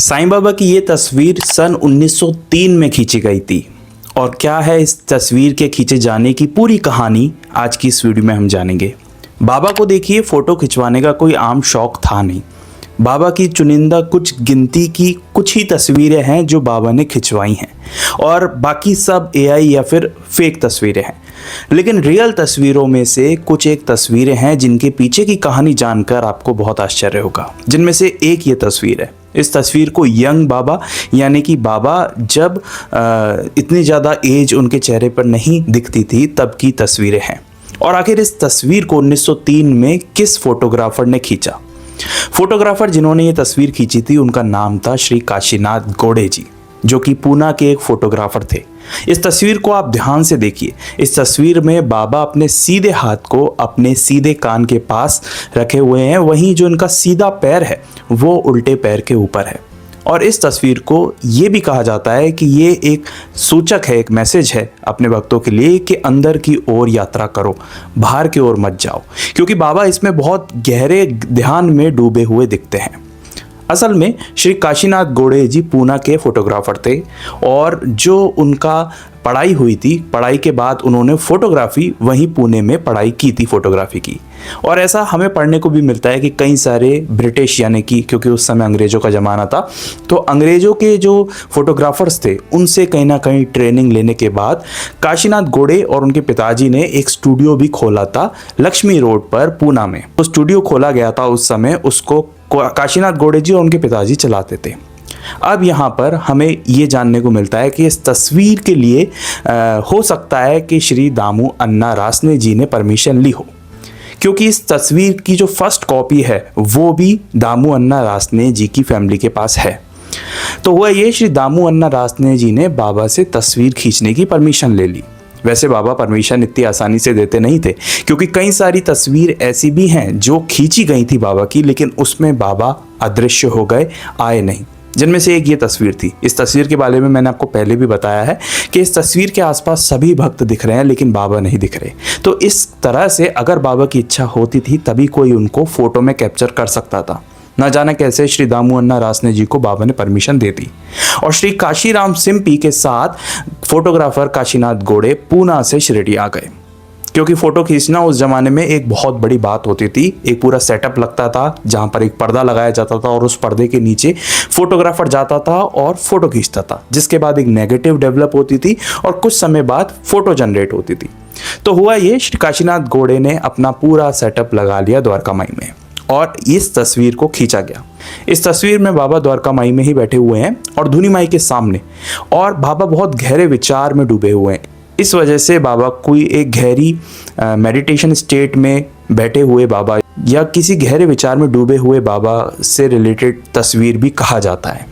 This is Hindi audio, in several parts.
साईं बाबा की ये तस्वीर सन 1903 में खींची गई थी। और क्या है इस तस्वीर के खींचे जाने की पूरी कहानी आज की इस वीडियो में हम जानेंगे। बाबा को देखिए, फोटो खिंचवाने का कोई आम शौक था नहीं। बाबा की चुनिंदा कुछ गिनती की कुछ ही तस्वीरें हैं जो बाबा ने खिंचवाई हैं और बाकी सब एआई या फिर फेक तस्वीरें हैं। लेकिन रियल तस्वीरों में से कुछ एक तस्वीरें हैं जिनके पीछे की कहानी जानकर आपको बहुत आश्चर्य होगा। जिनमें से एक ये तस्वीर है। इस तस्वीर को यंग बाबा यानी कि बाबा जब इतनी ज़्यादा एज उनके चेहरे पर नहीं दिखती थी तब की तस्वीरें हैं। और आखिर इस तस्वीर को 1903 में किस फोटोग्राफर ने खींचा? फोटोग्राफर जिन्होंने ये तस्वीर खींची थी उनका नाम था श्री काशीनाथ गोड़े जी, जो कि पूना के एक फोटोग्राफर थे। इस तस्वीर को आप ध्यान से देखिए। इस तस्वीर में बाबा अपने सीधे हाथ को अपने सीधे कान के पास रखे हुए हैं, वहीं जो इनका सीधा पैर है वो उल्टे पैर के ऊपर है। और इस तस्वीर को ये भी कहा जाता है कि ये एक सूचक है, एक मैसेज है अपने भक्तों के लिए कि अंदर की ओर यात्रा करो, बाहर की ओर मत जाओ, क्योंकि बाबा इसमें बहुत गहरे ध्यान में डूबे हुए दिखते हैं। असल में श्री काशीनाथ गोड़े जी पूना के फोटोग्राफर थे और जो उनका पढ़ाई हुई थी, पढ़ाई के बाद उन्होंने फोटोग्राफी वहीं पुणे में पढ़ाई की थी, फोटोग्राफी की। और ऐसा हमें पढ़ने को भी मिलता है कि कई सारे ब्रिटिश यानी कि क्योंकि उस समय अंग्रेज़ों का ज़माना था, तो अंग्रेज़ों के जो फोटोग्राफर्स थे उनसे कहीं ना कहीं ट्रेनिंग लेने के बाद काशीनाथ गोड़े और उनके पिताजी ने एक स्टूडियो भी खोला था लक्ष्मी रोड पर पूना में। तो स्टूडियो खोला गया था उस समय, उसको काशीनाथ गोड़े जी और उनके पिताजी चलाते थे। अब यहाँ पर हमें ये जानने को मिलता है कि इस तस्वीर के लिए हो सकता है कि श्री दामू अन्ना रासने जी ने परमिशन ली हो, क्योंकि इस तस्वीर की जो फर्स्ट कॉपी है वो भी दामू अन्ना रासने जी की फैमिली के पास है। तो हुआ ये, श्री दामू अन्ना रासने जी ने बाबा से तस्वीर खींचने की परमिशन ले ली। वैसे बाबा परमिशन इतनी आसानी से देते नहीं थे, क्योंकि कई सारी तस्वीर ऐसी भी हैं जो खींची गई थी बाबा की, लेकिन उसमें बाबा अदृश्य हो गए, आए नहीं। जिनमें से एक ये तस्वीर थी। इस तस्वीर के बारे में मैंने आपको पहले भी बताया है कि इस तस्वीर के आसपास सभी भक्त दिख रहे हैं लेकिन बाबा नहीं दिख रहे। तो इस तरह से अगर बाबा की इच्छा होती थी तभी कोई उनको फोटो में कैप्चर कर सकता था। न जाने कैसे श्री दामू अन्ना रासने जी को बाबा ने परमिशन दे दी और श्री काशीराम सिंपी के साथ फोटोग्राफर काशीनाथ गोड़े पूना से शिरडी आ गए, क्योंकि फ़ोटो खींचना उस ज़माने में एक बहुत बड़ी बात होती थी। एक पूरा सेटअप लगता था जहाँ पर एक पर्दा लगाया जाता था और उस पर्दे के नीचे फोटोग्राफर जाता था और फ़ोटो खींचता था, जिसके बाद एक नेगेटिव डेवलप होती थी और कुछ समय बाद फ़ोटो जनरेट होती थी। तो हुआ ये, श्री काशीनाथ गोड़े ने अपना पूरा सेटअप लगा लिया द्वारका माई में और इस तस्वीर को खींचा गया। इस तस्वीर में बाबा द्वारका माई में ही बैठे हुए हैं और धुनी माई के सामने, और बाबा बहुत गहरे विचार में डूबे हुए हैं। इस वजह से बाबा कोई एक गहरी मेडिटेशन स्टेट में बैठे हुए बाबा या किसी गहरे विचार में डूबे हुए बाबा से रिलेटेड तस्वीर भी कहा जाता है।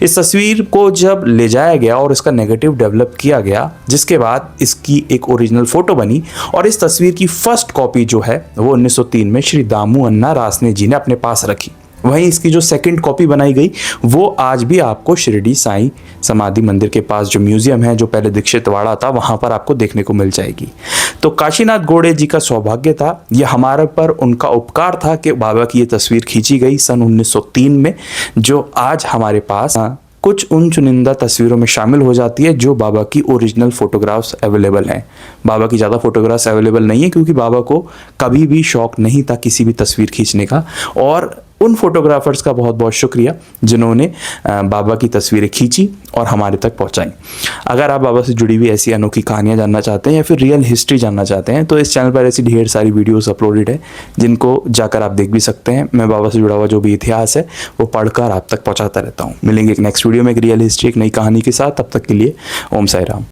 इस तस्वीर को जब ले जाया गया और इसका नेगेटिव डेवलप किया गया, जिसके बाद इसकी एक ओरिजिनल फ़ोटो बनी और इस तस्वीर की फर्स्ट कॉपी जो है वो 1903 में श्री दामू अन्ना रासने जी ने अपने पास रखी। वहीं इसकी जो सेकंड कॉपी बनाई गई वो आज भी आपको शिरडी साईं समाधि मंदिर के पास जो म्यूजियम है, जो पहले दीक्षित वाड़ा था, वहाँ पर आपको देखने को मिल जाएगी। तो काशीनाथ गोड़े जी का सौभाग्य था, ये हमारे पर उनका उपकार था कि बाबा की ये तस्वीर खींची गई सन 1903 में, जो आज हमारे पास कुछ उन चुनिंदा तस्वीरों में शामिल हो जाती है जो बाबा की ओरिजिनल फ़ोटोग्राफ्स अवेलेबल हैं। बाबा की ज़्यादा फ़ोटोग्राफ्स अवेलेबल नहीं है, क्योंकि बाबा को कभी भी शौक़ नहीं था किसी भी तस्वीर खींचने का। और उन फोटोग्राफर्स का बहुत बहुत शुक्रिया जिन्होंने बाबा की तस्वीरें खींची और हमारे तक पहुंचाई। अगर आप बाबा से जुड़ी हुई ऐसी अनोखी कहानियां जानना चाहते हैं या फिर रियल हिस्ट्री जानना चाहते हैं, तो इस चैनल पर ऐसी ढेर सारी वीडियोस अपलोडेड है जिनको जाकर आप देख भी सकते हैं। मैं बाबा से जुड़ा हुआ जो भी इतिहास है वो पढ़कर आप तक पहुँचाता रहता हूँ। मिलेंगे एक नेक्स्ट वीडियो में एक रियल हिस्ट्री, एक नई कहानी के साथ। तब तक के लिए ओम साई राम।